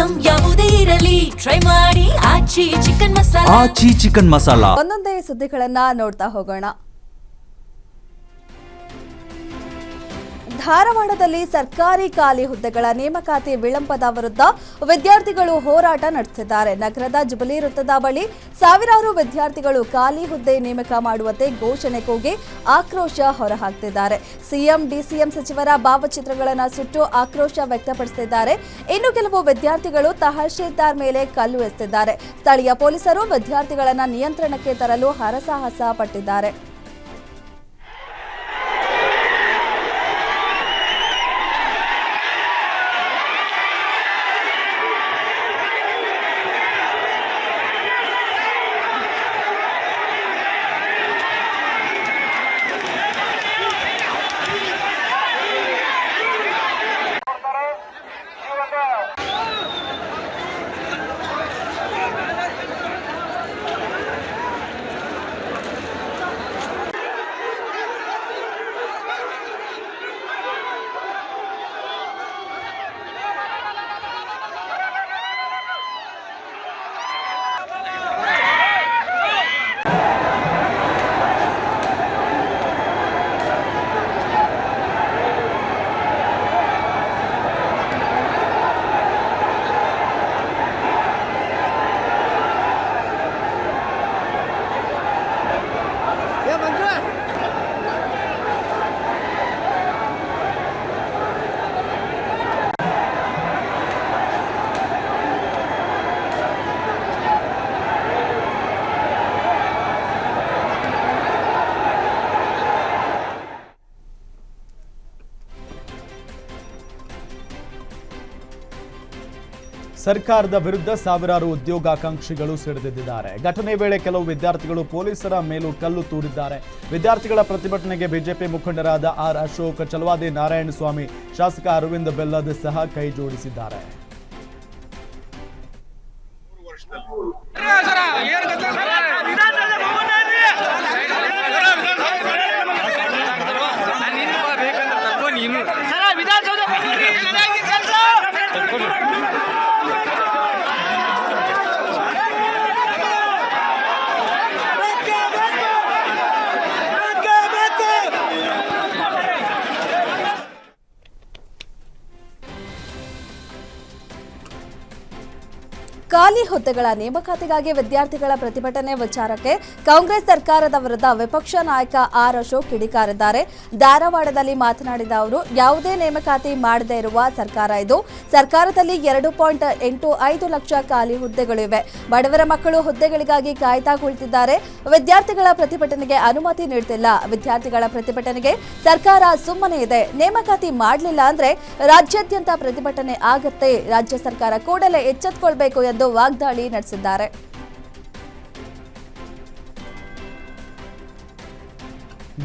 Item ಯಾವುದೇ ಇರಲಿ try ಮಾಡಿ ಆಚಿ ಚಿಕನ್ ಮಸಾಲಾ. ಆಚಿ ಚಿಕನ್ ಮಸಾಲಾ. ಒಂದೊಂದೇ ಸುದ್ದಿಗಳನ್ನ ನೋಡ್ತಾ ಹೋಗೋಣ. ಧಾರವಾಡದಲ್ಲಿ ಸರ್ಕಾರಿ ಖಾಲಿ ಹುದ್ದೆಗಳ ನೇಮಕಾತಿ ವಿಳಂಬದ ವಿರುದ್ಧ ವಿದ್ಯಾರ್ಥಿಗಳು ಹೋರಾಟ ನಡೆಸಿದ್ದಾರೆ. ನಗರದ ಜುಬಿಲಿ ವೃತ್ತದ ಬಳಿ ಸಾವಿರಾರು ವಿದ್ಯಾರ್ಥಿಗಳು ಖಾಲಿ ಹುದ್ದೆ ನೇಮಕ ಮಾಡುವಂತೆ ಘೋಷಣೆ ಕೂಗಿ ಆಕ್ರೋಶ ಹೊರಹಾಕ್ತಿದ್ದಾರೆ. ಸಿಎಂ ಡಿಸಿಎಂ ಸಚಿವರ ಭಾವಚಿತ್ರಗಳನ್ನು ಸುಟ್ಟು ಆಕ್ರೋಶ ವ್ಯಕ್ತಪಡಿಸುತ್ತಿದ್ದಾರೆ. ಇನ್ನು ಕೆಲವು ವಿದ್ಯಾರ್ಥಿಗಳು ತಹಶೀಲ್ದಾರ್ ಮೇಲೆ ಕಲ್ಲು ಎಸೆದಿದ್ದಾರೆ. ಸ್ಥಳೀಯ ಪೊಲೀಸರು ವಿದ್ಯಾರ್ಥಿಗಳನ್ನು ನಿಯಂತ್ರಣಕ್ಕೆ ತರಲು ಹರಸಾಹಸ ಪಟ್ಟಿದ್ದಾರೆ. ಸರ್ಕಾರದ ವಿರುದ್ಧ ಸಾವಿರಾರು ಉದ್ಯೋಗಾಕಾಂಕ್ಷಿಗಳು ಸಿಡಿದಿದ್ದಾರೆ. ಘಟನೆ ವೇಳೆ ಕೆಲವು ವಿದ್ಯಾರ್ಥಿಗಳು ಪೊಲೀಸರ ಮೇಲೂ ಕಲ್ಲು ತೂರಿದ್ದಾರೆ. ವಿದ್ಯಾರ್ಥಿಗಳ ಪ್ರತಿಭಟನೆಗೆ ಬಿಜೆಪಿ ಮುಖಂಡರಾದ ಆರ್ ಅಶೋಕ್, ಚಲವಾದಿ ನಾರಾಯಣಸ್ವಾಮಿ, ಶಾಸಕ ಅರವಿಂದ್ ಬೆಲ್ಲದ್ ಸಹ ಕೈ ಜೋಡಿಸಿದ್ದಾರೆ. ಖಾಲಿ ಹುದ್ದೆಗಳ ನೇಮಕಾತಿಗಾಗಿ ವಿದ್ಯಾರ್ಥಿಗಳ ಪ್ರತಿಭಟನೆ ವಿಚಾರಕ್ಕೆ ಕಾಂಗ್ರೆಸ್ ಸರ್ಕಾರದ ವಿರುದ್ಧ ವಿಪಕ್ಷ ನಾಯಕ ಆರ್ ಅಶೋಕ್ ಕಿಡಿಕಾರಿದ್ದಾರೆ. ಧಾರವಾಡದಲ್ಲಿ ಮಾತನಾಡಿದ ಅವರು, ಯಾವುದೇ ನೇಮಕಾತಿ ಮಾಡದೇ ಇರುವ ಸರ್ಕಾರ ಇದು. ಸರ್ಕಾರದಲ್ಲಿ 2.85 ಲಕ್ಷ ಖಾಲಿ ಹುದ್ದೆಗಳಿವೆ. ಬಡವರ ಮಕ್ಕಳು ಹುದ್ದೆಗಳಿಗಾಗಿ ಕಾಯ್ತಾ ಕುಳಿತಿದ್ದಾರೆ. ವಿದ್ಯಾರ್ಥಿಗಳ ಪ್ರತಿಭಟನೆಗೆ ಅನುಮತಿ ನೀಡುತ್ತಿಲ್ಲ. ವಿದ್ಯಾರ್ಥಿಗಳ ಪ್ರತಿಭಟನೆಗೆ ಸರ್ಕಾರ ಸುಮ್ಮನೆ ಇದೆ. ನೇಮಕಾತಿ ಮಾಡಲಿಲ್ಲ ಅಂದ್ರೆ ರಾಜ್ಯಾದ್ಯಂತ ಪ್ರತಿಭಟನೆ ಆಗುತ್ತೆ. ರಾಜ್ಯ ಸರ್ಕಾರ ಕೂಡಲೇ ಎಚ್ಚೆತ್ತುಕೊಳ್ಬೇಕು ಎಂದು ವಾಗ್ದಾಳಿ ನಡೆಸಿದ್ದಾರೆ.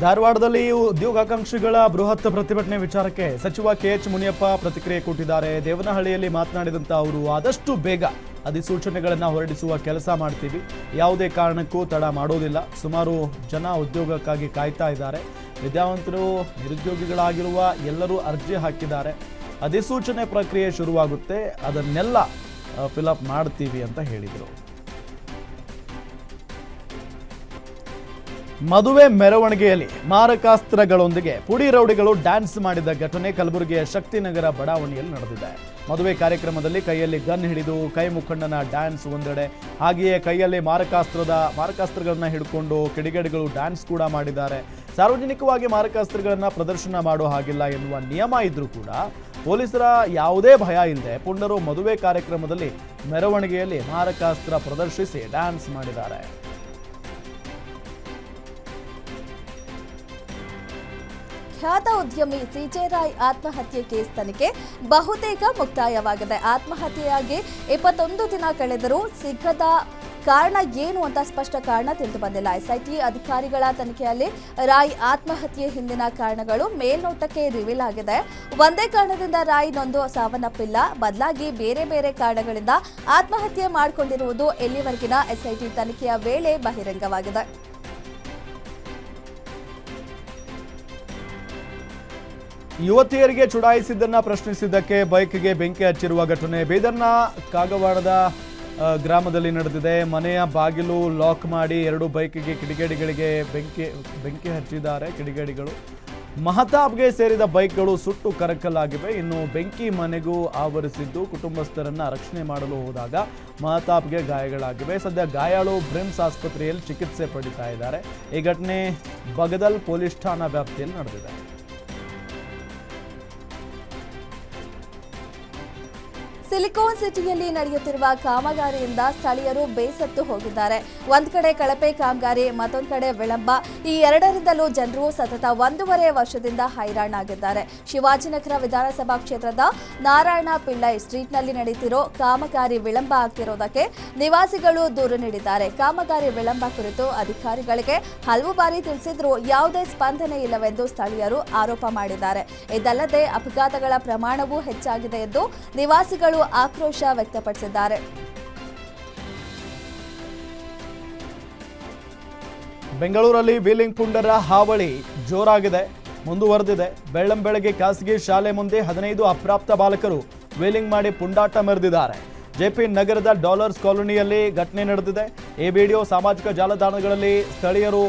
ಧಾರವಾಡದಲ್ಲಿ ಉದ್ಯೋಗಾಕಾಂಕ್ಷಿಗಳ ಬೃಹತ್ ಪ್ರತಿಭಟನೆ ವಿಚಾರಕ್ಕೆ ಸಚಿವ ಕೆಎಚ್ ಮುನಿಯಪ್ಪ ಪ್ರತಿಕ್ರಿಯೆ ಕೊಟ್ಟಿದ್ದಾರೆ. ದೇವನಹಳ್ಳಿಯಲ್ಲಿ ಮಾತನಾಡಿದಂತ ಅವರು, ಆದಷ್ಟು ಬೇಗ ಅಧಿಸೂಚನೆಗಳನ್ನು ಹೊರಡಿಸುವ ಕೆಲಸ ಮಾಡ್ತೀವಿ. ಯಾವುದೇ ಕಾರಣಕ್ಕೂ ತಡ ಮಾಡೋದಿಲ್ಲ. ಸುಮಾರು ಜನ ಉದ್ಯೋಗಕ್ಕಾಗಿ ಕಾಯ್ತಾ ಇದ್ದಾರೆ. ವಿದ್ಯಾವಂತರು, ನಿರುದ್ಯೋಗಿಗಳಾಗಿರುವ ಎಲ್ಲರೂ ಅರ್ಜಿ ಹಾಕಿದ್ದಾರೆ. ಅಧಿಸೂಚನೆ ಪ್ರಕ್ರಿಯೆ ಶುರುವಾಗುತ್ತೆ, ಅದನ್ನೆಲ್ಲ ಫಿಲಪ್ ಮಾಡ್ತೀವಿ ಅಂತ ಹೇಳಿದರು. ಮದುವೆ ಮೆರವಣಿಗೆಯಲ್ಲಿ ಮಾರಕಾಸ್ತ್ರಗಳೊಂದಿಗೆ ಪುಡಿ ರೌಡಿಗಳು ಡ್ಯಾನ್ಸ್ ಮಾಡಿದ ಘಟನೆ ಕಲಬುರಗಿಯ ಶಕ್ತಿನಗರ ಬಡಾವಣೆಯಲ್ಲಿ ನಡೆದಿದೆ. ಮದುವೆ ಕಾರ್ಯಕ್ರಮದಲ್ಲಿ ಕೈಯಲ್ಲಿ ಗನ್ ಹಿಡಿದು ಕೈ ಮುಖಂಡನ ಡ್ಯಾನ್ಸ್ ಒಂದೆಡೆ, ಹಾಗೆಯೇ ಕೈಯಲ್ಲಿ ಮಾರಕಾಸ್ತ್ರಗಳನ್ನ ಹಿಡ್ಕೊಂಡು ಕಿಡಿಗೇಡಿಗಳು ಡ್ಯಾನ್ಸ್ ಕೂಡ ಮಾಡಿದ್ದಾರೆ. ಸಾರ್ವಜನಿಕವಾಗಿ ಮಾರಕಾಸ್ತ್ರಗಳನ್ನ ಪ್ರದರ್ಶನ ಮಾಡೋ ಹಾಗಿಲ್ಲ ಎನ್ನುವ ನಿಯಮ ಇದ್ರೂ ಕೂಡ ಪೊಲೀಸರ ಯಾವುದೇ ಭಯ ಇಲ್ಲದೆ ಪುಂಡರು ಮದುವೆ ಕಾರ್ಯಕ್ರಮದಲ್ಲಿ ಮೆರವಣಿಗೆಯಲ್ಲಿ ಮಾರಕಾಸ್ತ್ರ ಪ್ರದರ್ಶಿಸಿ ಡ್ಯಾನ್ಸ್ ಮಾಡಿದ್ದಾರೆ. ಖ್ಯಾತ ಉದ್ಯಮಿ ಸಿಜೆ ರಾಯ್ ಆತ್ಮಹತ್ಯೆ ಕೇಸ್ ತನಿಖೆ ಬಹುತೇಕ ಮುಕ್ತಾಯವಾಗಿದೆ. ಆತ್ಮಹತ್ಯೆಯಾಗಿ 21 ದಿನ ಕಳೆದರೂ ಸಿಗದ ಕಾರಣ ಏನು ಅಂತ ಸ್ಪಷ್ಟ ಕಾರಣ ತಿಳಿದು ಬಂದಿಲ್ಲ. ಎಸ್ಐಟಿ ಅಧಿಕಾರಿಗಳ ತನಿಖೆಯಲ್ಲಿ ರಾಯ್ ಆತ್ಮಹತ್ಯೆ ಹಿಂದಿನ ಕಾರಣಗಳು ಮೇಲ್ನೋಟಕ್ಕೆ ರಿವೀಲ್ ಆಗಿದೆ. ಒಂದೇ ಕಾರಣದಿಂದ ರಾಯ್ ನೊಂದು ಸಾವನ್ನಪ್ಪಿಲ್ಲ, ಬದಲಾಗಿ ಬೇರೆ ಬೇರೆ ಕಾರಣಗಳಿಂದ ಆತ್ಮಹತ್ಯೆ ಮಾಡಿಕೊಂಡಿರುವುದು ಇಲ್ಲಿವರೆಗಿನ ಎಸ್ಐಟಿ ತನಿಖೆಯ ವೇಳೆ ಯುವತಿಯರಿಗೆ ಚುಡಾಯಿಸಿದ್ದನ್ನ ಪ್ರಶ್ನಿಸಿದ್ದಕ್ಕೆ ಬೈಕ್ಗೆ ಬೆಂಕಿ ಹಚ್ಚಿರುವ ಘಟನೆ ಬೀದರ್ನ ಕಾಗವಾಡದ ಗ್ರಾಮದಲ್ಲಿ ನಡೆದಿದೆ. ಮನೆಯ ಬಾಗಿಲು ಲಾಕ್ ಮಾಡಿ 2 ಬೈಕ್ಗೆ ಕಿಡಿಗೇಡಿಗಳಿಗೆ ಬೆಂಕಿ ಹಚ್ಚಿದ್ದಾರೆ. ಕಿಡಿಗೇಡಿಗಳು ಮಹತಾಬ್ಗೆ ಸೇರಿದ ಬೈಕ್ಗಳು ಸುಟ್ಟು ಕರಕಲಾಗಿವೆ. ಇನ್ನು ಬೆಂಕಿ ಮನೆಗೂ ಆವರಿಸಿದ್ದು ಕುಟುಂಬಸ್ಥರನ್ನ ರಕ್ಷಣೆ ಮಾಡಲು ಹೋದಾಗ ಮಹತಾಬ್ಗೆ ಗಾಯಗಳಾಗಿವೆ. ಸದ್ಯ ಗಾಯಾಳು ಬ್ರಿಮ್ಸ್ ಆಸ್ಪತ್ರೆಯಲ್ಲಿ ಚಿಕಿತ್ಸೆ ಪಡಿತಾ ಇದ್ದಾರೆ. ಈ ಘಟನೆ ಬಗದಲ್ ಪೊಲೀಸ್ ಠಾಣಾ ವ್ಯಾಪ್ತಿಯಲ್ಲಿ ನಡೆದಿದೆ. ಸಿಲಿಕಾನ್ ಸಿಟಿಯಲ್ಲಿ ನಡೆಯುತ್ತಿರುವ ಕಾಮಗಾರಿಯಿಂದ ಸ್ಥಳೀಯರು ಬೇಸತ್ತು ಹೋಗಿದ್ದಾರೆ. ಒಂದ್ ಕಡೆ ಕಳಪೆ ಕಾಮಗಾರಿ, ಮತ್ತೊಂದು ಕಡೆ ವಿಳಂಬ. ಈ ಎರಡರಿಂದಲೂ ಜನರು ಸತತ 1.5 ವರ್ಷದಿಂದ ಹೈರಾಣಾಗಿದ್ದಾರೆ. ಶಿವಾಜಿನಗರ ವಿಧಾನಸಭಾ ಕ್ಷೇತ್ರದ ನಾರಾಯಣ ಪಿಳ್ಳೈ ಸ್ಟ್ರೀಟ್ನಲ್ಲಿ ನಡೆಯುತ್ತಿರೋ ಕಾಮಗಾರಿ ವಿಳಂಬ ಆಗ್ತಿರೋದಕ್ಕೆ ನಿವಾಸಿಗಳು ದೂರು ನೀಡಿದ್ದಾರೆ. ಕಾಮಗಾರಿ ವಿಳಂಬ ಕುರಿತು ಅಧಿಕಾರಿಗಳಿಗೆ ಹಲವು ಬಾರಿ ತಿಳಿಸಿದ್ರೂ ಯಾವುದೇ ಸ್ಪಂದನೆ ಇಲ್ಲವೆಂದು ಸ್ಥಳೀಯರು ಆರೋಪ ಮಾಡಿದ್ದಾರೆ. ಇದಲ್ಲದೆ ಅಪಘಾತಗಳ ಪ್ರಮಾಣವೂ ಹೆಚ್ಚಾಗಿದೆ ಎಂದು ನಿವಾಸಿಗಳು ಆಕ್ರೋಶ ವ್ಯಕ್ತಪಡಿಸಿದ್ದಾರೆ. ಬೆಂಗಳೂರಲ್ಲಿ ವೀಲಿಂಗ್ ಪುಂಡರ ಹಾವಳಿ ಜೋರಾಗಿದೆ, ಮುಂದುವರೆದಿದೆ. ಬೆಳ್ಳಂಬೆಳಗ್ಗೆ ಖಾಸಗಿ ಶಾಲೆ ಮುಂದೆ 15 ಅಪ್ರಾಪ್ತ ಬಾಲಕರು ವೀಲಿಂಗ್ ಮಾಡಿ ಪುಂಡಾಟ ಮೆರೆದಿದ್ದಾರೆ. ಜೆಪಿ ನಗರದ ಡಾಲರ್ಸ್ ಕಾಲೋನಿಯಲ್ಲಿ ಘಟನೆ ನಡೆದಿದೆ. ಈ ವಿಡಿಯೋ ಸಾಮಾಜಿಕ ಜಾಲತಾಣಗಳಲ್ಲಿ ಸ್ಥಳೀಯರು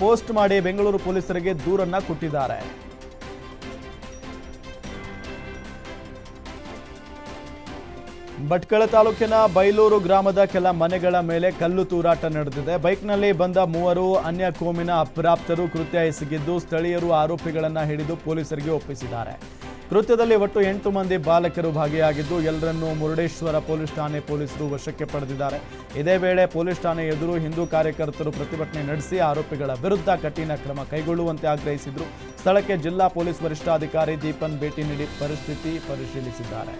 ಪೋಸ್ಟ್ ಮಾಡಿ ಬೆಂಗಳೂರು ಪೊಲೀಸರಿಗೆ ದೂರನ್ನ ಕೊಟ್ಟಿದ್ದಾರೆ. ಭಟ್ಕಳ ತಾಲೂಕಿನ ಬೈಲೂರು ಗ್ರಾಮದ ಕೆಲ ಮನೆಗಳ ಮೇಲೆ ಕಲ್ಲು ತೂರಾಟ ನಡೆದಿದೆ. ಬೈಕ್ನಲ್ಲಿ ಬಂದ 3 ಅನ್ಯ ಕೋಮಿನ ಅಪ್ರಾಪ್ತರು ಕೃತ್ಯ ಎಸಗಿದ್ದು ಸ್ಥಳೀಯರು ಆರೋಪಿಗಳನ್ನು ಹಿಡಿದು ಪೊಲೀಸರಿಗೆ ಒಪ್ಪಿಸಿದ್ದಾರೆ. ಕೃತ್ಯದಲ್ಲಿ ಒಟ್ಟು 8 ಮಂದಿ ಬಾಲಕರು ಭಾಗಿಯಾಗಿದ್ದು ಎಲ್ಲರನ್ನೂ ಮುರುಡೇಶ್ವರ ಪೊಲೀಸ್ ಠಾಣೆ ಪೊಲೀಸರು ವಶಕ್ಕೆ ಪಡೆದಿದ್ದಾರೆ. ಇದೇ ವೇಳೆ ಪೊಲೀಸ್ ಠಾಣೆ ಎದುರು ಹಿಂದೂ ಕಾರ್ಯಕರ್ತರು ಪ್ರತಿಭಟನೆ ನಡೆಸಿ ಆರೋಪಿಗಳ ವಿರುದ್ಧ ಕಠಿಣ ಕ್ರಮ ಕೈಗೊಳ್ಳುವಂತೆ ಆಗ್ರಹಿಸಿದರು. ಸ್ಥಳಕ್ಕೆ ಜಿಲ್ಲಾ ಪೊಲೀಸ್ ವರಿಷ್ಠಾಧಿಕಾರಿ ದೀಪನ್ ಭೇಟಿ ನೀಡಿ ಪರಿಸ್ಥಿತಿ ಪರಿಶೀಲಿಸಿದ್ದಾರೆ.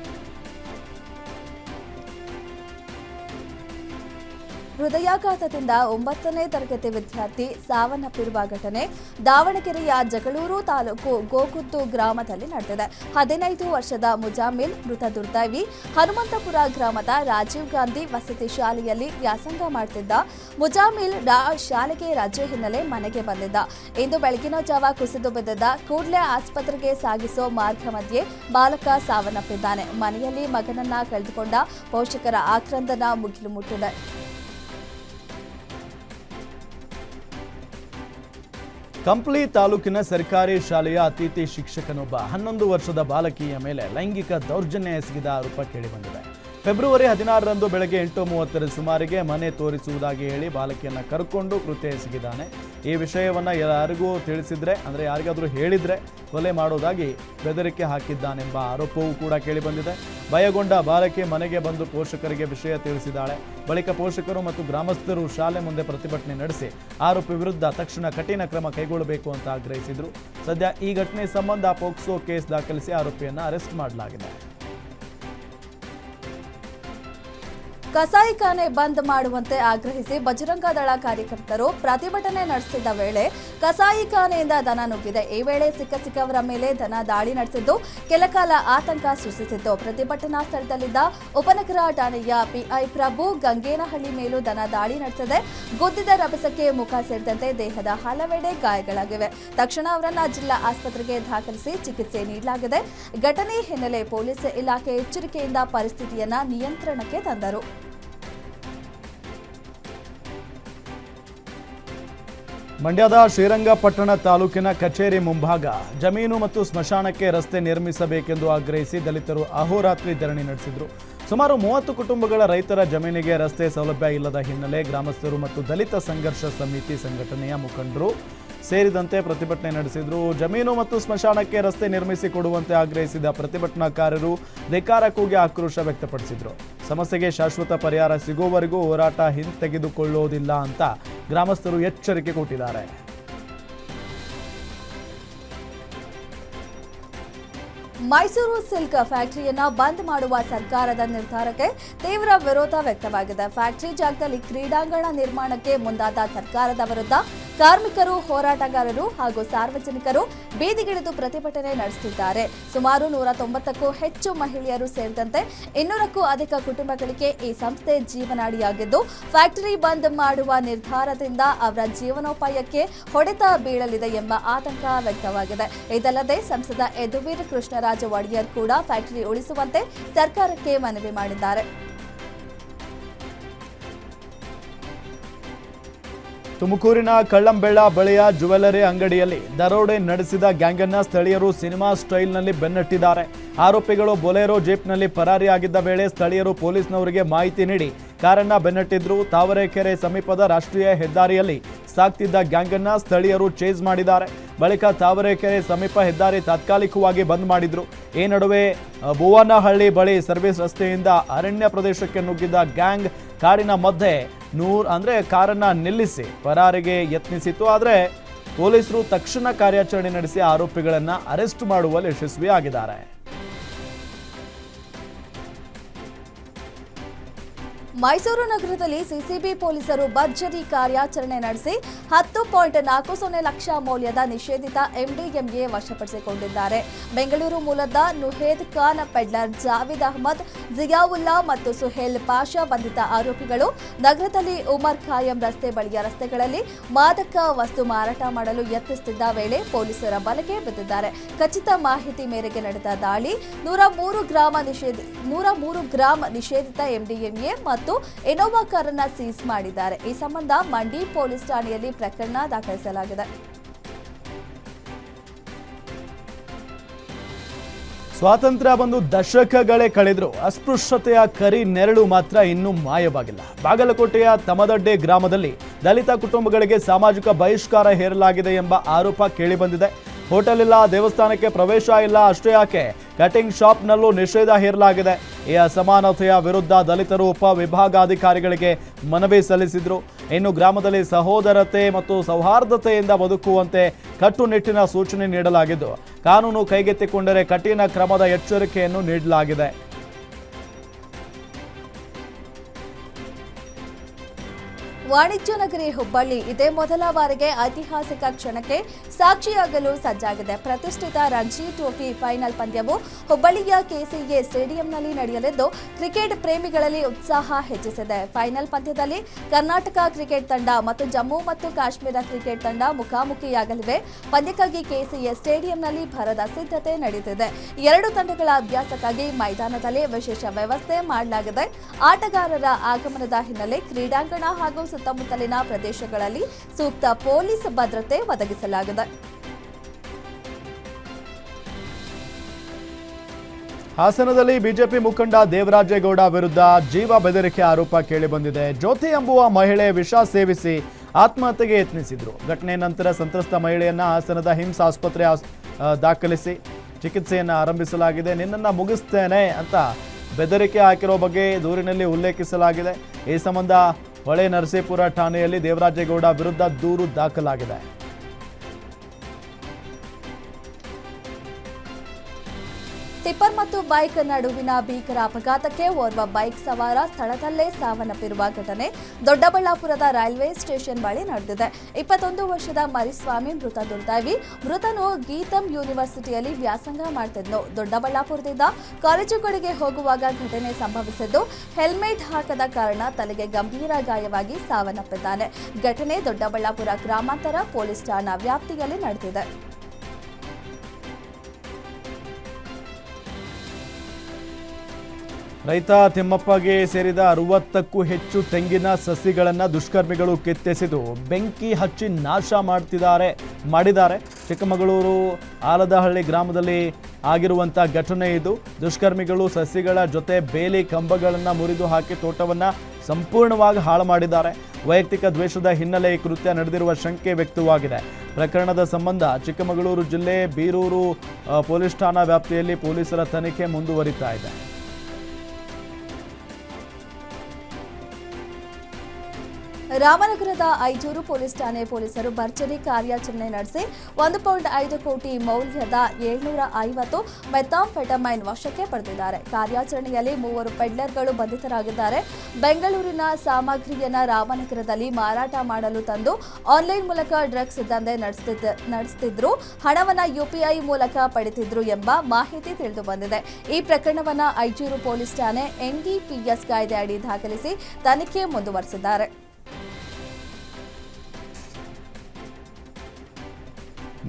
ಹೃದಯಾಘಾತದಿಂದ 9ನೇ ತರಗತಿ ವಿದ್ಯಾರ್ಥಿ ಸಾವನ್ನಪ್ಪಿರುವ ಘಟನೆ ದಾವಣಗೆರೆಯ ಜಗಳೂರು ತಾಲೂಕು ಗೋಗುದ್ದು ಗ್ರಾಮದಲ್ಲಿ ನಡೆದಿದೆ. 15 ವರ್ಷದ ಮುಜಾಮಿಲ್ ಮೃತ ದುರ್ದೈವಿ ಹನುಮಂತಪುರ ಗ್ರಾಮದ ರಾಜೀವ್ ಗಾಂಧಿ ವಸತಿ ಶಾಲೆಯಲ್ಲಿ ವ್ಯಾಸಂಗ ಮಾಡುತ್ತಿದ್ದ ಮುಜಾಮಿಲ್ ಶಾಲೆಗೆ ರಜೆ ಹಿನ್ನೆಲೆ ಮನೆಗೆ ಬಂದಿದ್ದ. ಇಂದು ಬೆಳಗಿನ ಜಾವ ಕುಸಿದು ಬಿದ್ದಿದ್ದ ಕೂಡಲೇ ಆಸ್ಪತ್ರೆಗೆ ಸಾಗಿಸೋ ಮಾರ್ಗ ಮಧ್ಯೆ ಬಾಲಕ ಸಾವನ್ನಪ್ಪಿದ್ದಾನೆ. ಮನೆಯಲ್ಲಿ ಮಗನನ್ನ ಕಳೆದುಕೊಂಡ ಪೋಷಕರ ಆಕ್ರಂದನ ಮುಗಿಲು ಮುಟ್ಟಿದೆ. ಕಂಪ್ಲಿ ತಾಲೂಕಿನ ಸರ್ಕಾರಿ ಶಾಲೆಯ ಅತಿಥಿ ಶಿಕ್ಷಕನೊಬ್ಬ 11 ವರ್ಷದ ಬಾಲಕಿಯ ಮೇಲೆ ಲೈಂಗಿಕ ದೌರ್ಜನ್ಯ ಎಸಗಿದ ಆರೋಪ ಕೇಳಿಬಂದಿದೆ. ಫೆಬ್ರವರಿ 16ರಂದು ಬೆಳಗ್ಗೆ 8:30 ಸುಮಾರಿಗೆ ಮನೆ ತೋರಿಸುವುದಾಗಿ ಹೇಳಿ ಬಾಲಕಿಯನ್ನು ಕರ್ಕೊಂಡು ಕೃತ್ಯ ಎಸಗಿದ್ದಾನೆ. ಈ ವಿಷಯವನ್ನು ಯಾರಿಗೂ ತಿಳಿಸಿದ್ರೆ ಯಾರಿಗಾದರೂ ಹೇಳಿದ್ರೆ ಕೊಲೆ ಮಾಡೋದಾಗಿ ಬೆದರಿಕೆ ಹಾಕಿದ್ದಾನೆಂಬ ಆರೋಪವೂ ಕೂಡ ಕೇಳಿಬಂದಿದೆ. ಭಯಗೊಂಡ ಬಾಲಕಿ ಮನೆಗೆ ಬಂದು ಪೋಷಕರಿಗೆ ವಿಷಯ ತಿಳಿಸಿದ್ದಾಳೆ. ಬಳಿಕ ಪೋಷಕರು ಮತ್ತು ಗ್ರಾಮಸ್ಥರು ಶಾಲೆ ಮುಂದೆ ಪ್ರತಿಭಟನೆ ನಡೆಸಿ ಆರೋಪಿ ವಿರುದ್ಧ ತಕ್ಷಣ ಕಠಿಣ ಕ್ರಮ ಕೈಗೊಳ್ಳಬೇಕು ಅಂತ ಆಗ್ರಹಿಸಿದರು. ಸದ್ಯ ಈ ಘಟನೆ ಸಂಬಂಧ ಪೋಕ್ಸೋ ಕೇಸ್ ದಾಖಲಿಸಿ ಆರೋಪಿಯನ್ನು ಅರೆಸ್ಟ್ ಮಾಡಲಾಗಿದೆ. ಕಸಾಯಿಖಾನೆ ಬಂದ್ ಮಾಡುವಂತೆ ಆಗ್ರಹಿಸಿ ಬಜರಂಗ ದಳ ಕಾರ್ಯಕರ್ತರು ಪ್ರತಿಭಟನೆ ನಡೆಸಿದ ವೇಳೆ ಕಸಾಯಿಖಾನೆಯಿಂದ ದನ ನುಗ್ಗಿದೆ. ಈ ವೇಳೆ ಸಿಕ್ಕವರ ಮೇಲೆ ದನ ದಾಳಿ ನಡೆಸಿದ್ದು ಕೆಲಕಾಲ ಆತಂಕ ಸೃಷ್ಟಿಸಿತ್ತು. ಪ್ರತಿಭಟನಾ ಸ್ಥಳದಲ್ಲಿದ್ದ ಉಪನಗರ ಠಾಣೆಯ ಪಿಐ ಪ್ರಭು ಗಂಗೇನಹಳ್ಳಿ ಮೇಲೂ ದನ ದಾಳಿ ನಡೆಸಿದೆ. ಗುದ್ದಿದ ರಭಸಕ್ಕೆ ಮುಖ ಸೇರಿದಂತೆ ದೇಹದ ಹಲವೆಡೆ ಗಾಯಗಳಾಗಿವೆ. ತಕ್ಷಣ ಅವರನ್ನ ಜಿಲ್ಲಾ ಆಸ್ಪತ್ರೆಗೆ ದಾಖಲಿಸಿ ಚಿಕಿತ್ಸೆ ನೀಡಲಾಗಿದೆ. ಘಟನೆ ಹಿನ್ನೆಲೆ ಪೊಲೀಸ್ ಇಲಾಖೆ ಎಚ್ಚರಿಕೆಯಿಂದ ಪರಿಸ್ಥಿತಿಯನ್ನ ನಿಯಂತ್ರಣಕ್ಕೆ ತಂದರು. ಮಂಡ್ಯದ ಶ್ರೀರಂಗಪಟ್ಟಣ ತಾಲೂಕಿನ ಕಚೇರಿ ಮುಂಭಾಗ ಜಮೀನು ಮತ್ತು ಸ್ಮಶಾನಕ್ಕೆ ರಸ್ತೆ ನಿರ್ಮಿಸಬೇಕೆಂದು ಆಗ್ರಹಿಸಿ ದಲಿತರು ಅಹೋರಾತ್ರಿ ಧರಣಿ ನಡೆಸಿದರು. ಸುಮಾರು 30 ಕುಟುಂಬಗಳ ರೈತರ ಜಮೀನಿಗೆ ರಸ್ತೆ ಸೌಲಭ್ಯ ಇಲ್ಲದ ಹಿನ್ನೆಲೆ ಗ್ರಾಮಸ್ಥರು ಮತ್ತು ದಲಿತ ಸಂಘರ್ಷ ಸಮಿತಿ ಸಂಘಟನೆಯ ಮುಖಂಡರು ಸೇರಿದಂತೆ ಪ್ರತಿಭಟನೆ ನಡೆಸಿದರು. ಜಮೀನು ಮತ್ತು ಸ್ಮಶಾನಕ್ಕೆ ರಸ್ತೆ ನಿರ್ಮಿಸಿ ಕೊಡುವಂತೆ ಆಗ್ರಹಿಸಿದ ಪ್ರತಿಭಟನಾಕಾರರು ಧಿಕ್ಕಾರ ಕೂಗಿ ಆಕ್ರೋಶ ವ್ಯಕ್ತಪಡಿಸಿದರು. ಸಮಸ್ಯೆಗೆ ಶಾಶ್ವತ ಪರಿಹಾರ ಸಿಗುವವರೆಗೂ ಹೋರಾಟ ಹಿಂತೆಗೆದುಕೊಳ್ಳೋದಿಲ್ಲ ಅಂತ ಗ್ರಾಮಸ್ಥರು ಎಚ್ಚರಿಕೆ ಕೊಟ್ಟಿದ್ದಾರೆ. ಮೈಸೂರು ಸಿಲ್ಕ್ ಫ್ಯಾಕ್ಟರಿಯನ್ನ ಬಂದ್ ಮಾಡುವ ಸರ್ಕಾರದ ನಿರ್ಧಾರಕ್ಕೆ ತೀವ್ರ ವಿರೋಧ ವ್ಯಕ್ತವಾಗಿದೆ. ಫ್ಯಾಕ್ಟರಿ ಜಾಗದಲ್ಲಿ ಕ್ರೀಡಾಂಗಣ ನಿರ್ಮಾಣಕ್ಕೆ ಮುಂದಾದ ಸರ್ಕಾರದ ವಿರುದ್ಧ ಕಾರ್ಮಿಕರು, ಹೋರಾಟಗಾರರು ಹಾಗೂ ಸಾರ್ವಜನಿಕರು ಬೀದಿಗಿಳಿದು ಪ್ರತಿಭಟನೆ ನಡೆಸುತ್ತಿದ್ದಾರೆ. ಸುಮಾರು 190ಕ್ಕೂ ಹೆಚ್ಚು ಮಹಿಳೆಯರು ಸೇರಿದಂತೆ 200ಕ್ಕೂ ಅಧಿಕ ಕುಟುಂಬಗಳಿಗೆ ಈ ಸಂಸ್ಥೆ ಜೀವನಾಡಿಯಾಗಿದ್ದು, ಫ್ಯಾಕ್ಟರಿ ಬಂದ್ ಮಾಡುವ ನಿರ್ಧಾರದಿಂದ ಅವರ ಜೀವನೋಪಾಯಕ್ಕೆ ಹೊಡೆತ ಬೀಳಲಿದೆ ಎಂಬ ಆತಂಕ ವ್ಯಕ್ತವಾಗಿದೆ. ಇದಲ್ಲದೆ ಸಂಸದ ಯದುವೀರ್ ಕೃಷ್ಣರಾಜ ಒಡೆಯರ್ ಕೂಡ ಫ್ಯಾಕ್ಟರಿ ಉಳಿಸುವಂತೆ ಸರ್ಕಾರಕ್ಕೆ ಮನವಿ ಮಾಡಿದ್ದಾರೆ. ತುಮಕೂರಿನ ಕಳ್ಳಂಬೆಳ್ಳ ಬಳಿಯ ಜುವೆಲರಿ ಅಂಗಡಿಯಲ್ಲಿ ದರೋಡೆ ನಡೆಸಿದ ಗ್ಯಾಂಗನ್ನ ಸ್ಥಳೀಯರು ಸಿನಿಮಾ ಸ್ಟೈಲ್ನಲ್ಲಿ ಬೆನ್ನಟ್ಟಿದ್ದಾರೆ. ಆರೋಪಿಗಳು ಬೊಲೆರೋ ಜೀಪ್ನಲ್ಲಿ ಪರಾರಿಯಾಗಿದ್ದ ವೇಳೆ ಸ್ಥಳೀಯರು ಪೊಲೀಸ್ನವರಿಗೆ ಮಾಹಿತಿ ನೀಡಿ ಕಾರನ್ನ ಬೆನ್ನಟ್ಟಿದ್ರು. ತಾವರೆಕೆರೆ ಸಮೀಪದ ರಾಷ್ಟ್ರೀಯ ಹೆದ್ದಾರಿಯಲ್ಲಿ ಸಾಗ್ತಿದ್ದ ಗ್ಯಾಂಗನ್ನ ಸ್ಥಳೀಯರು ಚೇಸ್ ಮಾಡಿದ್ದಾರೆ. ಬಳಿಕ ತಾವರೆಕೆರೆ ಸಮೀಪ ಹೆದ್ದಾರಿ ತಾತ್ಕಾಲಿಕವಾಗಿ ಬಂದ್ ಮಾಡಿದ್ರು. ಈ ನಡುವೆ ಭುವನಹಳ್ಳಿ ಬಳಿ ಸರ್ವಿಸ್ ರಸ್ತೆಯಿಂದ ಅರಣ್ಯ ಪ್ರದೇಶಕ್ಕೆ ನುಗ್ಗಿದ್ದ ಗ್ಯಾಂಗ್ ಕಾಡಿನ ಮಧ್ಯೆ ಕಾರನ್ನ ನಿಲ್ಲಿಸಿ ಪರಾರಿಗೆ ಯತ್ನಿಸಿತು. ಆದರೆ ಪೊಲೀಸರು ತಕ್ಷಣ ಕಾರ್ಯಾಚರಣೆ ನಡೆಸಿ ಆರೋಪಿಗಳನ್ನ ಅರೆಸ್ಟ್ ಮಾಡುವಲ್ಲಿ ಯಶಸ್ವಿಯಾಗಿದ್ದಾರೆ. ಮೈಸೂರು ನಗರದಲ್ಲಿ ಸಿಸಿಬಿ ಪೊಲೀಸರು ಭರ್ಜರಿ ಕಾರ್ಯಾಚರಣೆ ನಡೆಸಿ 10.40 ಲಕ್ಷ ಮೌಲ್ಯದ ನಿಷೇಧಿತ ಎಂಡಿಎಂಎ ವಶಪಡಿಸಿಕೊಂಡಿದ್ದಾರೆ. ಬೆಂಗಳೂರು ಮೂಲದ ನುಹೇದ್ ಖಾನ್, ಪೆಡ್ಲರ್ ಜಾವಿದ್ ಅಹಮದ್, ಜಿಯಾವುಲ್ಲಾ ಮತ್ತು ಸುಹೇಲ್ ಪಾಷಾ ಬಂಧಿತ ಆರೋಪಿಗಳು ನಗರದಲ್ಲಿ ಉಮರ್ ಖಾಯಂ ರಸ್ತೆ ಬಳಿಯ ರಸ್ತೆಗಳಲ್ಲಿ ಮಾದಕ ವಸ್ತು ಮಾರಾಟ ಮಾಡಲು ಯತ್ನಿಸುತ್ತಿದ್ದ ವೇಳೆ ಪೊಲೀಸರ ಬಲೆಗೆ ಬಿದ್ದಿದ್ದಾರೆ. ಖಚಿತ ಮಾಹಿತಿ ಮೇರೆಗೆ ನಡೆದ ದಾಳಿ 103 ಗ್ರಾಂ ನಿಷೇಧಿತ ಎಂಡಿಎಂಎ ಮತ್ತು ಇನೋವಾ ಕಾರನ್ನ ಸೀಸ್ ಮಾಡಿದ್ದಾರೆ. ಈ ಸಂಬಂಧ ಮಂಡಿ ಪೊಲೀಸ್ ಠಾಣೆಯಲ್ಲಿ ಪ್ರಕರಣ ದಾಖಲಿಸಲಾಗಿದೆ. ಸ್ವಾತಂತ್ರ್ಯ ಬಂದು ದಶಕಗಳೇ ಕಳೆದರೂ ಅಸ್ಪೃಶ್ಯತೆಯ ಕರಿ ನೆರಳು ಮಾತ್ರ ಇನ್ನೂ ಮಾಯವಾಗಿಲ್ಲ. ಬಾಗಲಕೋಟೆಯ ತಮದಡ್ಡೆ ಗ್ರಾಮದಲ್ಲಿ ದಲಿತ ಕುಟುಂಬಗಳಿಗೆ ಸಾಮಾಜಿಕ ಬಹಿಷ್ಕಾರ ಹೇರಲಾಗಿದೆ ಎಂಬ ಆರೋಪ ಕೇಳಿಬಂದಿದೆ. ಹೋಟೆಲ್ ಇಲ್ಲ, ದೇವಸ್ಥಾನಕ್ಕೆ ಪ್ರವೇಶ ಇಲ್ಲ, ಅಷ್ಟೇ ಯಾಕೆ ಕಟಿಂಗ್ ಶಾಪ್ನಲ್ಲೂ ನಿಷೇಧ ಹೇರಲಾಗಿದೆ. ಈ ಅಸಮಾನತೆಯ ವಿರುದ್ಧ ದಲಿತರು ಉಪವಿಭಾಗಾಧಿಕಾರಿಗಳಿಗೆ ಮನವಿ ಸಲ್ಲಿಸಿದ್ರು. ಇನ್ನು ಗ್ರಾಮದಲ್ಲಿ ಸಹೋದರತೆ ಮತ್ತು ಸೌಹಾರ್ದತೆಯಿಂದ ಬದುಕುವಂತೆ ಕಟ್ಟುನಿಟ್ಟಿನ ಸೂಚನೆ ನೀಡಲಾಗಿದ್ದು, ಕಾನೂನು ಕೈಗೆತ್ತಿಕೊಂಡರೆ ಕಠಿಣ ಕ್ರಮದ ಎಚ್ಚರಿಕೆಯನ್ನು ನೀಡಲಾಗಿದೆ. ವಾಣಿಜ್ಯ ನಗರಿ ಹುಬ್ಬಳ್ಳಿ ಇದೇ ಮೊದಲ ಬಾರಿಗೆ ಐತಿಹಾಸಿಕ ಕ್ಷಣಕ್ಕೆ ಸಾಕ್ಷಿಯಾಗಲು ಸಜ್ಜಾಗಿದೆ. ಪ್ರತಿಷ್ಠಿತ ರಣಜಿ ಟ್ರೋಫಿ ಫೈನಲ್ ಪಂದ್ಯವು ಹುಬ್ಬಳ್ಳಿಯ ಕೆಸಿಎ ಸ್ಟೇಡಿಯಂನಲ್ಲಿ ನಡೆಯಲಿದ್ದು, ಕ್ರಿಕೆಟ್ ಪ್ರೇಮಿಗಳಲ್ಲಿ ಉತ್ಸಾಹ ಹೆಚ್ಚಿಸಿದೆ. ಫೈನಲ್ ಪಂದ್ಯದಲ್ಲಿ ಕರ್ನಾಟಕ ಕ್ರಿಕೆಟ್ ತಂಡ ಮತ್ತು ಜಮ್ಮು ಮತ್ತು ಕಾಶ್ಮೀರ ಕ್ರಿಕೆಟ್ ತಂಡ ಮುಖಾಮುಖಿಯಾಗಲಿವೆ. ಪಂದ್ಯಕ್ಕಾಗಿ ಕೆಸಿಎ ಸ್ಟೇಡಿಯಂನಲ್ಲಿ ಭರದ ಸಿದ್ಧತೆ ನಡೆದಿದೆ. ಎರಡು ತಂಡಗಳ ಅಭ್ಯಾಸಕ್ಕಾಗಿ ಮೈದಾನದಲ್ಲಿ ವಿಶೇಷ ವ್ಯವಸ್ಥೆ ಮಾಡಲಾಗಿದೆ. ಆಟಗಾರರ ಆಗಮನದ ಹಿನ್ನೆಲೆ ಕ್ರೀಡಾಂಗಣ ಹಾಗೂ ಸುತ್ತಮುತ್ತಲಿನ ಪ್ರದೇಶಗಳಲ್ಲಿ ಸೂಕ್ತ ಪೊಲೀಸ್ ಭದ್ರತೆ ಒದಗಿಸಲಾಗಿದೆ. ಹಾಸನದಲ್ಲಿ ಬಿಜೆಪಿ ಮುಖಂಡ ದೇವರಾಜೇಗೌಡ ವಿರುದ್ಧ ಜೀವ ಬೆದರಿಕೆ ಆರೋಪ ಕೇಳಿಬಂದಿದೆ. ಜ್ಯೋತಿ ಎಂಬುವ ಮಹಿಳೆ ವಿಷ ಸೇವಿಸಿ ಆತ್ಮಹತ್ಯೆಗೆ ಯತ್ನಿಸಿದ್ರು. ಘಟನೆ ನಂತರ ಸಂತ್ರಸ್ತ ಮಹಿಳೆಯನ್ನ ಹಾಸನದ ಹಿಮ್ಸ್ ಆಸ್ಪತ್ರೆ ದಾಖಲಿಸಿ ಚಿಕಿತ್ಸೆಯನ್ನು ಆರಂಭಿಸಲಾಗಿದೆ. ನಿನ್ನನ್ನು ಮುಗಿಸ್ತೇನೆ ಅಂತ ಬೆದರಿಕೆ ಹಾಕಿರೋ ಬಗ್ಗೆ ದೂರಿನಲ್ಲಿ ಉಲ್ಲೇಖಿಸಲಾಗಿದೆ. ಈ ಸಂಬಂಧ ಹೊಳೆ ನರಸೀಪುರ ಠಾಣೆಯಲ್ಲಿ ದೇವರಾಜೇಗೌಡ ವಿರುದ್ಧ ದೂರು ದಾಖಲಾಗಿದೆ. ಟಿಪ್ಪರ್ ಮತ್ತು ಬೈಕ್ ನಡುವಿನ ಭೀಕರ ಅಪಘಾತಕ್ಕೆ ಓರ್ವ ಬೈಕ್ ಸವಾರ ಸ್ಥಳದಲ್ಲೇ ಸಾವನ್ನಪ್ಪಿರುವ ಘಟನೆ ದೊಡ್ಡಬಳ್ಳಾಪುರದ ರೈಲ್ವೆ ಸ್ಟೇಷನ್ ಬಳಿ ನಡೆದಿದೆ. 21 ವರ್ಷದ ಮರಿಸ್ವಾಮಿ ಮೃತ ದುರ್ದೈವಿ. ಮೃತನು ಗೀತಂ ಯೂನಿವರ್ಸಿಟಿಯಲ್ಲಿ ವ್ಯಾಸಂಗ ಮಾಡ್ತಿದ್ನು. ದೊಡ್ಡಬಳ್ಳಾಪುರದಿಂದ ಕಾಲೇಜು ಕಡೆಗೆ ಹೋಗುವಾಗ ಘಟನೆ ಸಂಭವಿಸಿದ್ದು, ಹೆಲ್ಮೆಟ್ ಹಾಕದ ಕಾರಣ ತಲೆಗೆ ಗಂಭೀರ ಗಾಯವಾಗಿ ಸಾವನ್ನಪ್ಪಿದ್ದಾನೆ. ಘಟನೆ ದೊಡ್ಡಬಳ್ಳಾಪುರ ಗ್ರಾಮಾಂತರ ಪೊಲೀಸ್ ಠಾಣಾ ವ್ಯಾಪ್ತಿಯಲ್ಲಿ ನಡೆದಿದೆ. ರೈತ ತಿಮ್ಮಪ್ಪಗೆ ಸೇರಿದ 60ಕ್ಕೂ ಹೆಚ್ಚು ತೆಂಗಿನ ಸಸಿಗಳನ್ನು ದುಷ್ಕರ್ಮಿಗಳು ಕಿತ್ತೆಸೆದು ಬೆಂಕಿ ಹಚ್ಚಿ ನಾಶ ಮಾಡಿದ್ದಾರೆ. ಚಿಕ್ಕಮಗಳೂರು ಆಲದಹಳ್ಳಿ ಗ್ರಾಮದಲ್ಲಿ ಆಗಿರುವಂಥ ಘಟನೆ ಇದು. ದುಷ್ಕರ್ಮಿಗಳು ಸಸಿಗಳ ಜೊತೆ ಬೇಲಿ ಕಂಬಗಳನ್ನು ಮುರಿದು ಹಾಕಿ ತೋಟವನ್ನು ಸಂಪೂರ್ಣವಾಗಿ ಹಾಳು ಮಾಡಿದ್ದಾರೆ. ವೈಯಕ್ತಿಕ ದ್ವೇಷದ ಹಿನ್ನೆಲೆ ಈ ಕೃತ್ಯ ನಡೆದಿರುವ ಶಂಕೆ ವ್ಯಕ್ತವಾಗಿದೆ. ಪ್ರಕರಣದ ಸಂಬಂಧ ಚಿಕ್ಕಮಗಳೂರು ಜಿಲ್ಲೆ ಬೀರೂರು ಪೊಲೀಸ್ ಠಾಣಾ ವ್ಯಾಪ್ತಿಯಲ್ಲಿ ಪೊಲೀಸರ ತನಿಖೆ ಮುಂದುವರಿತಾ ಇದೆ. ರಾಮನಗರದ ಐಜೂರು ಪೊಲೀಸ್ ಠಾಣೆ ಪೊಲೀಸರು ಭರ್ಜರಿ ಕಾರ್ಯಾಚರಣೆ ನಡೆಸಿ 1.5 ಕೋಟಿ ಮೌಲ್ಯದ 750 ಮೆಥಾಂಫೆಟಮೈನ್ ವಶಕ್ಕೆ ಪಡೆದಿದ್ದಾರೆ. ಕಾರ್ಯಾಚರಣೆಯಲ್ಲಿ 3 ಪೆಡ್ಲರ್ಗಳು ಬಂಧಿತರಾಗಿದ್ದಾರೆ. ಬೆಂಗಳೂರಿನ ಸಾಮಗ್ರಿಯನ್ನು ರಾಮನಗರದಲ್ಲಿ ಮಾರಾಟ ಮಾಡಲು ತಂದು ಆನ್ಲೈನ್ ಮೂಲಕ ಡ್ರಗ್ಸ್ ದಂಧೆ ನಡೆಸುತ್ತಿದ್ರು, ಹಣವನ್ನು ಯುಪಿಐ ಮೂಲಕ ಪಡೆದಿದ್ರು ಎಂಬ ಮಾಹಿತಿ ತಿಳಿದು ಬಂದಿದೆ. ಈ ಪ್ರಕರಣವನ್ನು ಐಜೂರು ಪೊಲೀಸ್ ಠಾಣೆ ಎನ್ಡಿಪಿಎಸ್ ಕಾಯ್ದೆ ಅಡಿ ದಾಖಲಿಸಿ ತನಿಖೆ ಮುಂದುವರೆಸಿದ್ದಾರೆ.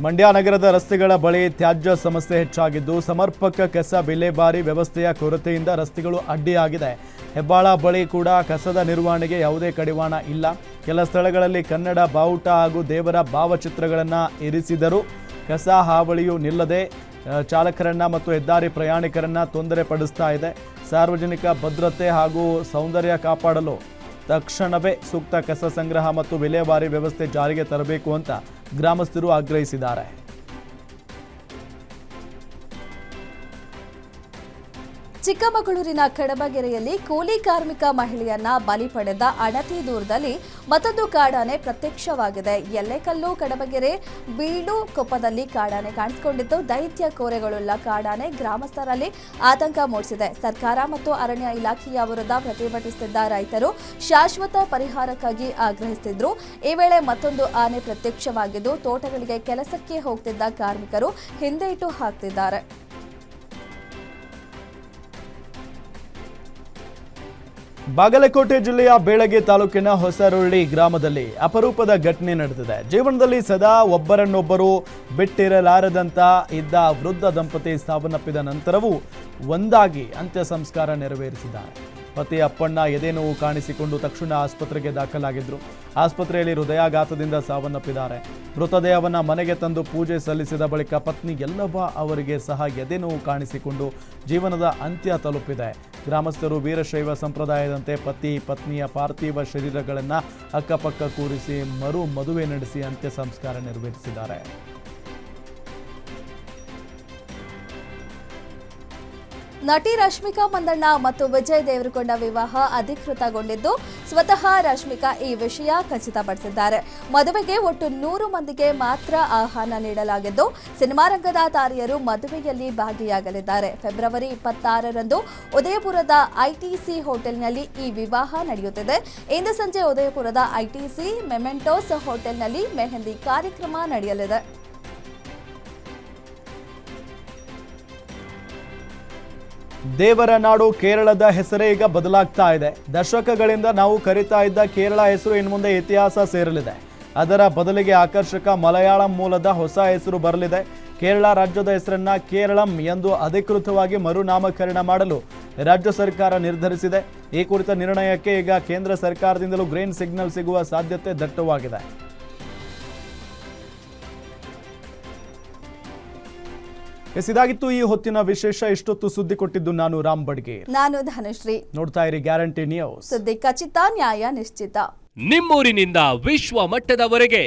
ಮಂಡ್ಯ ನಗರದ ರಸ್ತೆಗಳ ಬಳಿ ತ್ಯಾಜ್ಯ ಸಮಸ್ಯೆ ಹೆಚ್ಚಾಗಿದ್ದು ಸಮರ್ಪಕ ಕಸ ವಿಲೇವಾರಿ ವ್ಯವಸ್ಥೆಯ ಕೊರತೆಯಿಂದ ರಸ್ತೆಗಳು ಅಡ್ಡಿಯಾಗಿದೆ. ಹೆಬ್ಬಾಳ ಬಳಿ ಕೂಡ ಕಸದ ನಿರ್ವಹಣೆಗೆ ಯಾವುದೇ ಕಡಿವಾಣ ಇಲ್ಲ. ಕೆಲ ಸ್ಥಳಗಳಲ್ಲಿ ಕನ್ನಡ ಬಾವುಟ ಹಾಗೂ ದೇವರ ಭಾವಚಿತ್ರಗಳನ್ನು ಇರಿಸಿದರೂ ಕಸ ಹಾವಳಿಯು ನಿಲ್ಲದೆ ಚಾಲಕರನ್ನ ಮತ್ತು ಹೆದ್ದಾರಿ ಪ್ರಯಾಣಿಕರನ್ನ ತೊಂದರೆ ಪಡಿಸ್ತಾ ಇದೆ. ಸಾರ್ವಜನಿಕ ಭದ್ರತೆ ಹಾಗೂ ಸೌಂದರ್ಯ ಕಾಪಾಡಲು ತಕ್ಷಣವೇ ಸೂಕ್ತ ಕಸ ಸಂಗ್ರಹ ಮತ್ತು ವಿಲೇವಾರಿ ವ್ಯವಸ್ಥೆ ಜಾರಿಗೆ ತರಬೇಕು ಅಂತ ಗ್ರಾಮಸ್ಥರು ಆಗ್ರಹಿಸಿದ್ದಾರೆ. ಚಿಕ್ಕಮಗಳೂರಿನ ಕಡಬಗೆರೆಯಲ್ಲಿ ಕೂಲಿ ಕಾರ್ಮಿಕ ಮಹಿಳೆಯನ್ನ ಬಲಿ ಪಡೆದ ಅಣತಿ ದೂರದಲ್ಲಿ ಮತ್ತೊಂದು ಕಾಡಾನೆ ಪ್ರತ್ಯಕ್ಷವಾಗಿದೆ. ಎಲ್ಲೆಕಲ್ಲು ಕಡಬಗೆರೆ ಬೀಳು ಕೊಪ್ಪದಲ್ಲಿ ಕಾಡಾನೆ ಕಾಣಿಸಿಕೊಂಡಿದ್ದು ದೈತ್ಯ ಕೋರೆಗಳುಳ್ಳ ಕಾಡಾನೆ ಗ್ರಾಮಸ್ಥರಲ್ಲಿ ಆತಂಕ ಮೂಡಿಸಿದೆ. ಸರ್ಕಾರ ಮತ್ತು ಅರಣ್ಯ ಇಲಾಖೆಯ ವಿರುದ್ಧ ಪ್ರತಿಭಟಿಸುತ್ತಿದ್ದ ರೈತರು ಶಾಶ್ವತ ಪರಿಹಾರಕ್ಕಾಗಿ ಆಗ್ರಹಿಸುತ್ತಿದ್ರು. ಈ ವೇಳೆ ಮತ್ತೊಂದು ಆನೆ ಪ್ರತ್ಯಕ್ಷವಾಗಿದ್ದು ತೋಟಗಳಿಗೆ ಕೆಲಸಕ್ಕೆ ಹೋಗ್ತಿದ್ದ ಕಾರ್ಮಿಕರು ಹಿಂದೇಟು ಹಾಕ್ತಿದ್ದಾರೆ. ಬಾಗಲಕೋಟೆ ಜಿಲ್ಲೆಯ ಬೇಳಗೆ ತಾಲೂಕಿನ ಹೊಸರೊಳ್ಳಿ ಗ್ರಾಮದಲ್ಲಿ ಅಪರೂಪದ ಘಟನೆ ನಡೆದಿದೆ. ಜೀವನದಲ್ಲಿ ಸದಾ ಒಬ್ಬರನ್ನೊಬ್ಬರು ಬಿಟ್ಟಿರಲಾರದಂತ ಇದ್ದ ವೃದ್ಧ ದಂಪತಿ ಸಾವನ್ನಪ್ಪಿದ ನಂತರವೂ ಒಂದಾಗಿ ಅಂತ್ಯ ಸಂಸ್ಕಾರ ನೆರವೇರಿಸಿದ್ದಾರೆ. ಪತಿ ಅಪ್ಪಣ್ಣ ಎದೆನೋವು ಕಾಣಿಸಿಕೊಂಡು ತಕ್ಷಣ ಆಸ್ಪತ್ರೆಗೆ ದಾಖಲಾಗಿದ್ರು. ಆಸ್ಪತ್ರೆಯಲ್ಲಿ ಹೃದಯಾಘಾತದಿಂದ ಸಾವನ್ನಪ್ಪಿದ್ದಾರೆ. ಮೃತದೇಹವನ್ನು ಮನೆಗೆ ತಂದು ಪೂಜೆ ಸಲ್ಲಿಸಿದ ಬಳಿಕ ಪತ್ನಿ ಯಲ್ಲವ್ವ ಅವರಿಗೆ ಸಹ ಎದೆನೋವು ಕಾಣಿಸಿಕೊಂಡು ಜೀವನದ ಅಂತ್ಯ ತಲುಪಿದೆ. ಗ್ರಾಮಸ್ಥರು ವೀರಶೈವ ಸಂಪ್ರದಾಯದಂತೆ ಪತಿ ಪತ್ನಿಯ ಪಾರ್ಥಿವ ಶರೀರಗಳನ್ನು ಅಕ್ಕಪಕ್ಕ ಕೂರಿಸಿ ಮದುವೆ ನಡೆಸಿ ಅಂತ್ಯ ಸಂಸ್ಕಾರ ನೆರವೇರಿಸಿದ್ದಾರೆ. ನಟಿ ರಶ್ಮಿಕಾ ಮಂದಣ್ಣ ಮತ್ತು ವಿಜಯ್ ದೇವರಕೊಂಡ ವಿವಾಹ ಅಧಿಕೃತಗೊಂಡಿದ್ದು ಸ್ವತಃ ರಶ್ಮಿಕಾ ಈ ವಿಷಯ ಖಚಿತಪಡಿಸಿದ್ದಾರೆ. ಮದುವೆಗೆ ಒಟ್ಟು 100 ಮಂದಿಗೆ ಮಾತ್ರ ಆಹ್ವಾನ ನೀಡಲಾಗಿದ್ದು ಸಿನಿಮಾ ರಂಗದ ತಾರೆಯರು ಮದುವೆಯಲ್ಲಿ ಭಾಗಿಯಾಗಲಿದ್ದಾರೆ. ಫೆಬ್ರವರಿ 26ರಂದು ಉದಯಪುರದ ಐಟಿಸಿ ಹೋಟೆಲ್ನಲ್ಲಿ ಈ ವಿವಾಹ ನಡೆಯುತ್ತಿದೆ. ಇಂದು ಸಂಜೆ ಉದಯಪುರದ ಐಟಿಸಿ ಮೆಮೆಂಟೋಸ್ ಹೋಟೆಲ್ನಲ್ಲಿ ಮೆಹಂದಿ ಕಾರ್ಯಕ್ರಮ ನಡೆಯಲಿದೆ. ದೇವರ ನಾಡು ಕೇರಳದ ಹೆಸರೇ ಈಗ ಬದಲಾಗ್ತಾ ಇದೆ. ದಶಕಗಳಿಂದ ನಾವು ಕರಿತಾ ಇದ್ದ ಕೇರಳ ಹೆಸರು ಇನ್ನು ಮುಂದೆ ಇತಿಹಾಸ ಸೇರಲಿದೆ. ಅದರ ಬದಲಿಗೆ ಆಕರ್ಷಕ ಮಲಯಾಳಂ ಮೂಲದ ಹೊಸ ಹೆಸರು ಬರಲಿದೆ. ಕೇರಳ ರಾಜ್ಯದ ಹೆಸರನ್ನ ಕೇರಳಂ ಎಂದು ಅಧಿಕೃತವಾಗಿ ಮರುನಾಮಕರಣ ಮಾಡಲು ರಾಜ್ಯ ಸರ್ಕಾರ ನಿರ್ಧರಿಸಿದೆ. ಈ ಕುರಿತ ನಿರ್ಣಯಕ್ಕೆ ಈಗ ಕೇಂದ್ರ ಸರ್ಕಾರದಿಂದಲೂ ಗ್ರೀನ್ ಸಿಗ್ನಲ್ ಸಿಗುವ ಸಾಧ್ಯತೆ ದಟ್ಟವಾಗಿದೆ. ಇದಾಗಿತ್ತು ಈ ಹೊತ್ತಿನ ವಿಶೇಷ. ಇಷ್ಟೊತ್ತು ಸುದ್ದಿ ಕೊಟ್ಟಿದ್ದು ನಾನು ರಾಮ್ ಬಡ್ಗೆ, ನಾನು ಧನುಶ್ರೀ. ನೋಡ್ತಾ ಇರಿ ಗ್ಯಾರಂಟಿ ನ್ಯೂಸ್. ಸುದ್ದಿ ಖಚಿತ, ನ್ಯಾಯ ನಿಶ್ಚಿತ. ನಿಮ್ಮೂರಿನಿಂದ ವಿಶ್ವ ಮಟ್ಟದವರೆಗೆ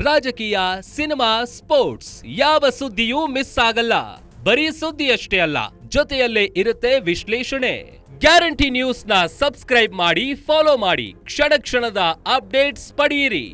ರಾಜಕೀಯ, ಸಿನಿಮಾ, ಸ್ಪೋರ್ಟ್ಸ್ ಯಾವ ಸುದ್ದಿಯೂ ಮಿಸ್ ಆಗಲ್ಲ. ಬರೀ ಸುದ್ದಿಯಷ್ಟೇ ಅಲ್ಲ, ಜೊತೆಯಲ್ಲೇ ಇರುತ್ತೆ ವಿಶ್ಲೇಷಣೆ. ಗ್ಯಾರಂಟಿ ನ್ಯೂಸ್ ನ ಸಬ್ಸ್ಕ್ರೈಬ್ ಮಾಡಿ, ಫಾಲೋ ಮಾಡಿ, ಕ್ಷಣ ಕ್ಷಣದ ಅಪ್ಡೇಟ್ಸ್ ಪಡೆಯಿರಿ.